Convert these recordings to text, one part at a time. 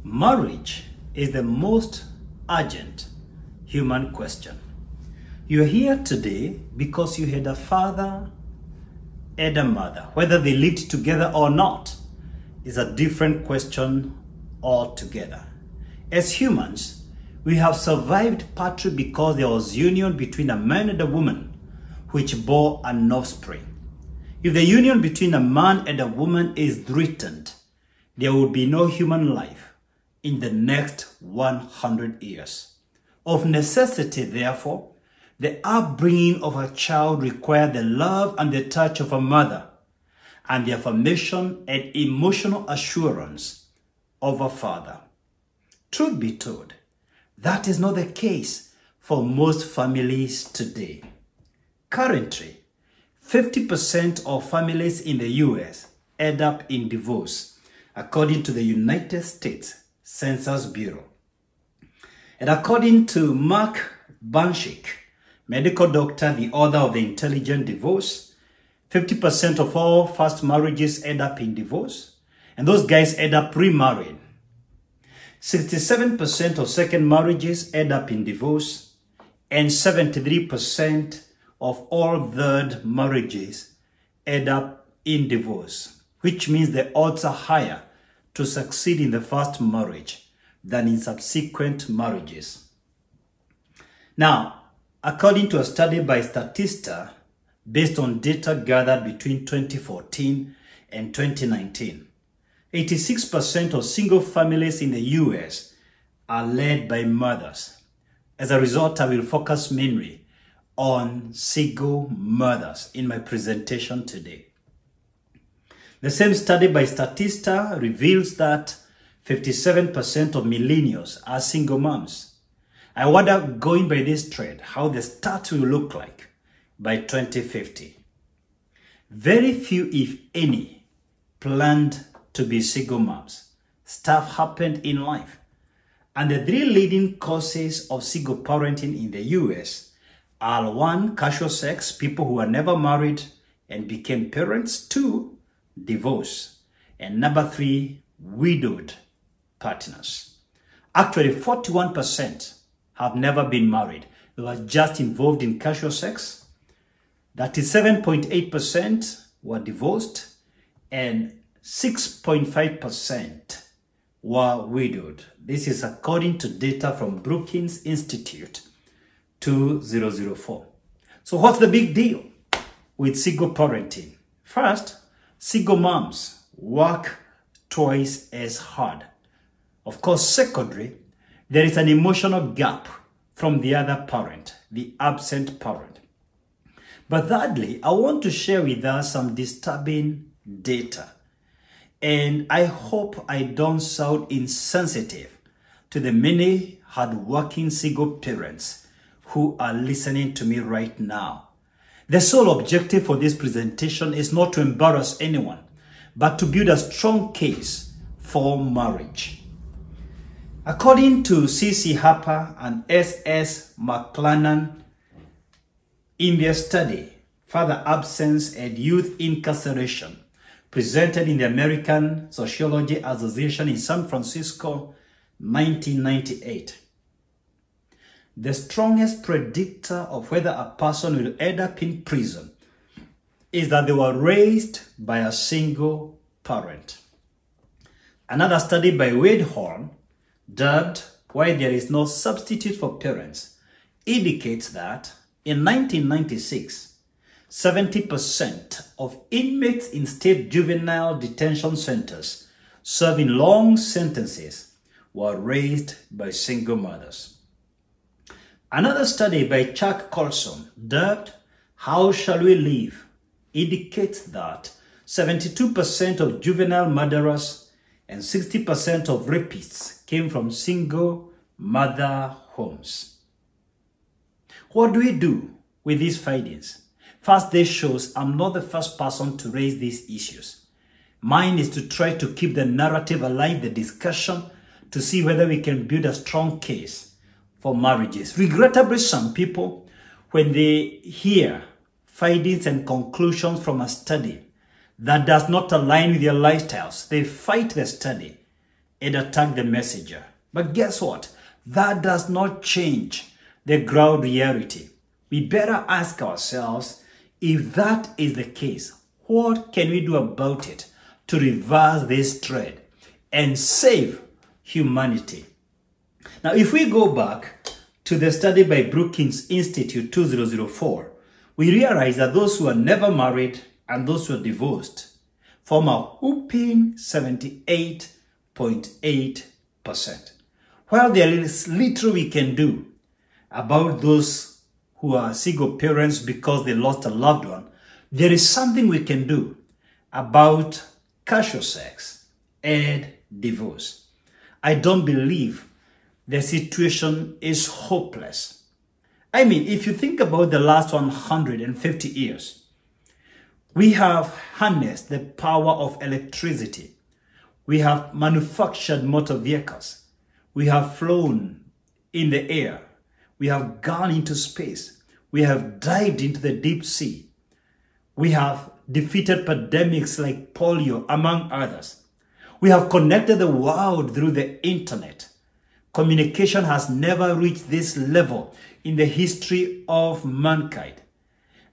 Marriage is the most urgent human question. You're here today because you had a father and a mother. Whether they lived together or not is a different question altogether. As humans, we have survived partly because there was union between a man and a woman, which bore an offspring. If the union between a man and a woman is threatened, there will be no human life in the next 100 years. Of necessity, therefore, the upbringing of a child requires the love and the touch of a mother and the affirmation and emotional assurance of a father. Truth be told, that is not the case for most families today. Currently, 50% of families in the US end up in divorce, according to the United States Census Bureau. And according to Mark Banshik, medical doctor, the author of The Intelligent Divorce, 50% of all first marriages end up in divorce, and those guys end up remarrying. 67% of second marriages end up in divorce, and 73% of all third marriages end up in divorce, which means the odds are higher to succeed in the first marriage than in subsequent marriages. Now, according to a study by Statista, based on data gathered between 2014 and 2019, 86% of single families in the US are led by mothers. As a result, I will focus mainly on single mothers in my presentation today. The same study by Statista reveals that 57% of millennials are single moms. I wonder, going by this trend, how the stats will look like by 2050. Very few, if any, planned to be single moms. Stuff happened in life. And the three leading causes of single parenting in the US are: 1, casual sex, people who are never married and became parents; 2, divorce; and number 3, widowed partners. Actually, 41% have never been married. They were just involved in casual sex. 37.8% were divorced, and 6.5% were widowed. This is according to data from Brookings Institute 2004. So what's the big deal with single parenting? First, single moms work twice as hard. Of course, secondly, there is an emotional gap from the other parent, the absent parent. But thirdly, I want to share with us some disturbing data. And I hope I don't sound insensitive to the many hardworking single parents who are listening to me right now. The sole objective for this presentation is not to embarrass anyone, but to build a strong case for marriage. According to C.C. Harper and S.S. McClanahan, in their study, Father Absence and Youth Incarceration, presented in the American Sociology Association in San Francisco, 1998, the strongest predictor of whether a person will end up in prison is that they were raised by a single parent. Another study by Wade Horn, dubbed "Why There Is No Substitute for Parents," indicates that in 1996, 70% of inmates in state juvenile detention centers serving long sentences were raised by single mothers. Another study by Chuck Colson, dubbed "How Shall We Live?" indicates that 72% of juvenile murderers and 60% of rapists came from single mother homes. What do we do with these findings? First, this shows I'm not the first person to raise these issues. Mine is to try to keep the narrative alive, the discussion, to see whether we can build a strong case for marriages. Regrettably, some people, when they hear findings and conclusions from a study that does not align with their lifestyles, they fight the study and attack the messenger. But guess what? That does not change the ground reality. We better ask ourselves, if that is the case, what can we do about it to reverse this trend and save humanity? Now, if we go back to the study by Brookings Institute 2004, we realize that those who are never married and those who are divorced form a whopping 78.8%. While there is little we can do about those who are single parents because they lost a loved one, there is something we can do about casual sex and divorce. I don't believe the situation is hopeless. I mean, if you think about the last 150 years, we have harnessed the power of electricity. We have manufactured motor vehicles. We have flown in the air. We have gone into space. We have dived into the deep sea. We have defeated pandemics like polio, among others. We have connected the world through the internet. Communication has never reached this level in the history of mankind.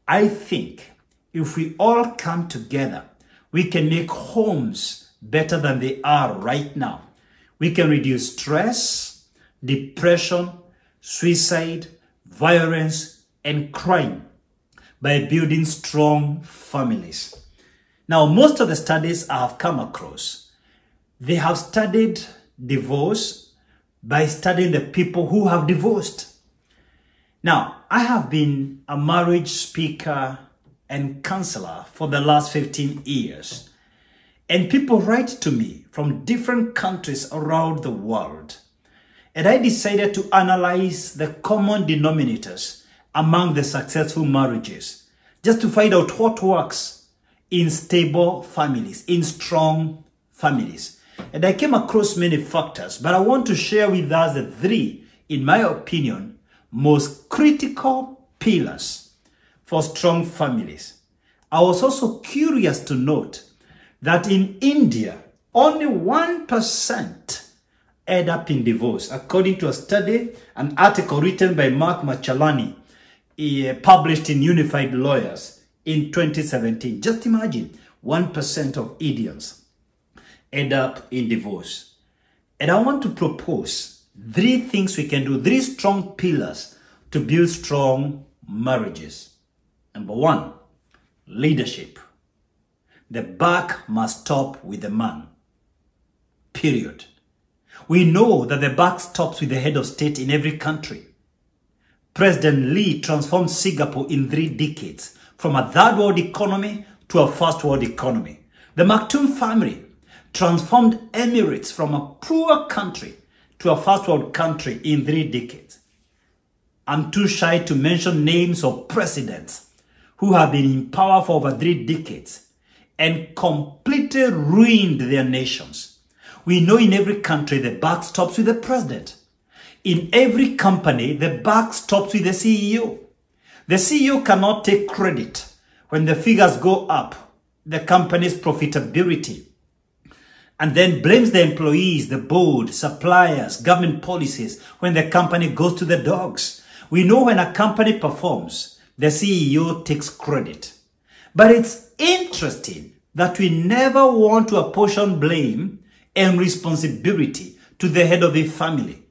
I think if we all come together, we can make homes better than they are right now. We can reduce stress, depression, suicide, violence, and crime by building strong families. Now, most of the studies I have come across, they have studied divorce by studying the people who have divorced. Now, I have been a marriage speaker and counselor for the last 15 years. And people write to me from different countries around the world. And I decided to analyze the common denominators among the successful marriages, just to find out what works in stable families, in strong families. And I came across many factors, but I want to share with us the three, in my opinion, most critical pillars for strong families. I was also curious to note that in India, only 1% end up in divorce, according to a study, an article written by Mark Machalani, published in Unified Lawyers in 2017. Just imagine, 1% of Indians end up in divorce. And I want to propose three things we can do, three strong pillars to build strong marriages. Number one, leadership. The buck must stop with the man. Period. We know that the buck stops with the head of state in every country. President Lee transformed Singapore in 3 decades from a third world economy to a first world economy. The Maktoum family transformed Emirates from a poor country to a first world country in 3 decades. I'm too shy to mention names of presidents who have been in power for over 3 decades and completely ruined their nations. We know in every country the buck stops with the president. In every company, the buck stops with the CEO. The CEO cannot take credit when the figures go up, the company's profitability, and then blames the employees, the board, suppliers, government policies when the company goes to the dogs. We know when a company performs, the CEO takes credit. But it's interesting that we never want to apportion blame and responsibility to the head of the family.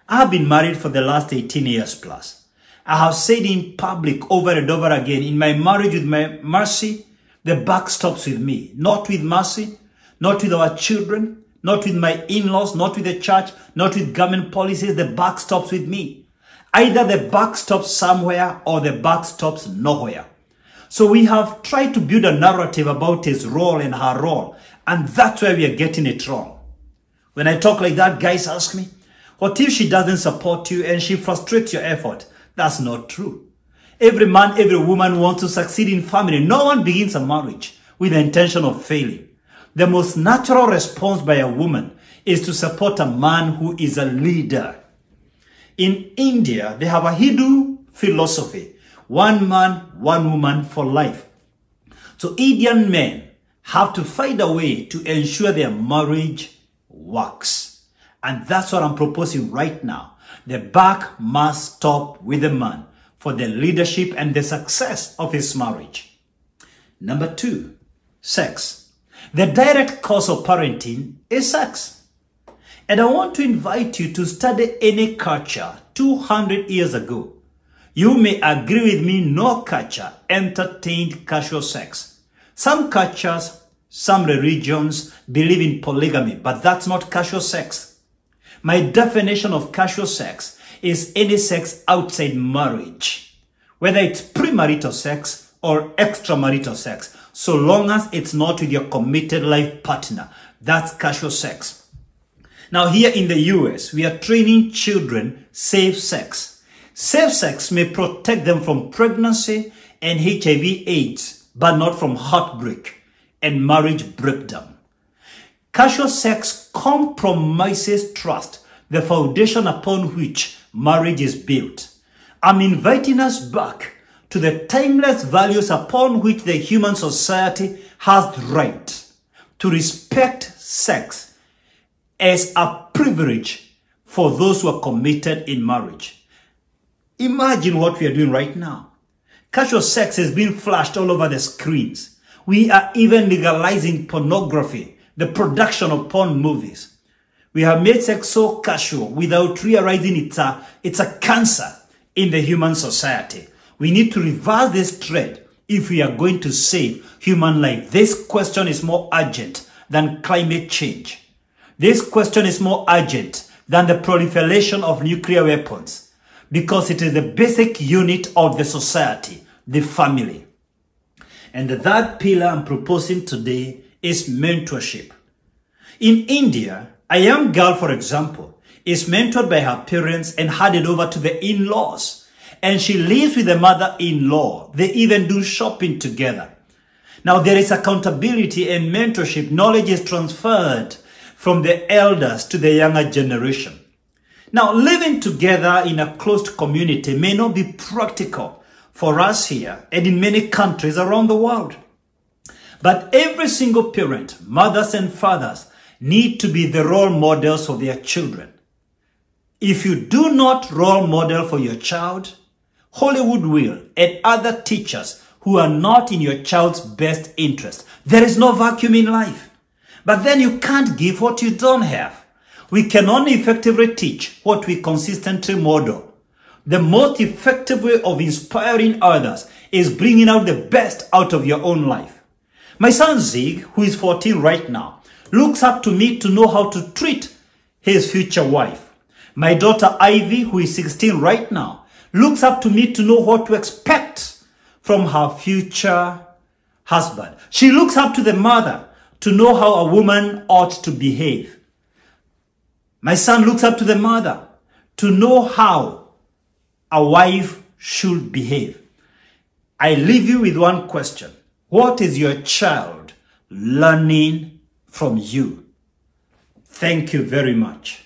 I have been married for the last 18 years plus. I have said in public over and over again, in my marriage with my Mercy, the buck stops with me, not with Mercy, not with our children, not with my in-laws, not with the church, not with government policies. The buck stops with me. Either the buck stops somewhere or the buck stops nowhere. So we have tried to build a narrative about his role and her role, and that's where we are getting it wrong. When I talk like that, guys ask me, what if she doesn't support you and she frustrates your effort? That's not true. Every man, every woman wants to succeed in family. No one begins a marriage with the intention of failing. The most natural response by a woman is to support a man who is a leader. In India, they have a Hindu philosophy. One man, one woman for life. So Indian men have to find a way to ensure their marriage works. And that's what I'm proposing right now. The buck must stop with the man for the leadership and the success of his marriage. Number 2, sex. The direct cause of parenting is sex. And I want to invite you to study any culture 200 years ago. You may agree with me, no culture entertained casual sex. Some cultures, some religions believe in polygamy, but that's not casual sex. My definition of casual sex is any sex outside marriage, whether it's premarital sex or extramarital sex, so long as it's not with your committed life partner. That's casual sex. Now here in the US, we are training children safe sex. Safe sex may protect them from pregnancy and HIV/AIDS, but not from heartbreak and marriage breakdown. Casual sex compromises trust, the foundation upon which marriage is built. I'm inviting us back to the timeless values upon which the human society has the right to respect sex as a privilege for those who are committed in marriage. Imagine what we are doing right now. Casual sex is being flashed all over the screens. We are even legalizing pornography, the production of porn movies. We have made sex so casual without realizing it's a cancer in the human society. We need to reverse this trend if we are going to save human life. This question is more urgent than climate change. This question is more urgent than the proliferation of nuclear weapons, because it is the basic unit of the society, the family. And the third pillar I'm proposing today is mentorship. In India, a young girl, for example, is mentored by her parents and handed over to the in-laws. And she lives with the mother-in-law. They even do shopping together. Now there is accountability and mentorship. Knowledge is transferred from the elders to the younger generation. Now living together in a closed community may not be practical for us here and in many countries around the world. But every single parent, mothers and fathers, need to be the role models for their children. If you do not role model for your child, Hollywood will, and other teachers who are not in your child's best interest. There is no vacuum in life. But then you can't give what you don't have. We can only effectively teach what we consistently model. The most effective way of inspiring others is bringing out the best out of your own life. My son Zig, who is 14 right now, looks up to me to know how to treat his future wife. My daughter Ivy, who is 16 right now, looks up to me to know what to expect from her future husband. She looks up to the mother to know how a woman ought to behave. My son looks up to the mother to know how a wife should behave. I leave you with one question. What is your child learning from you? Thank you very much.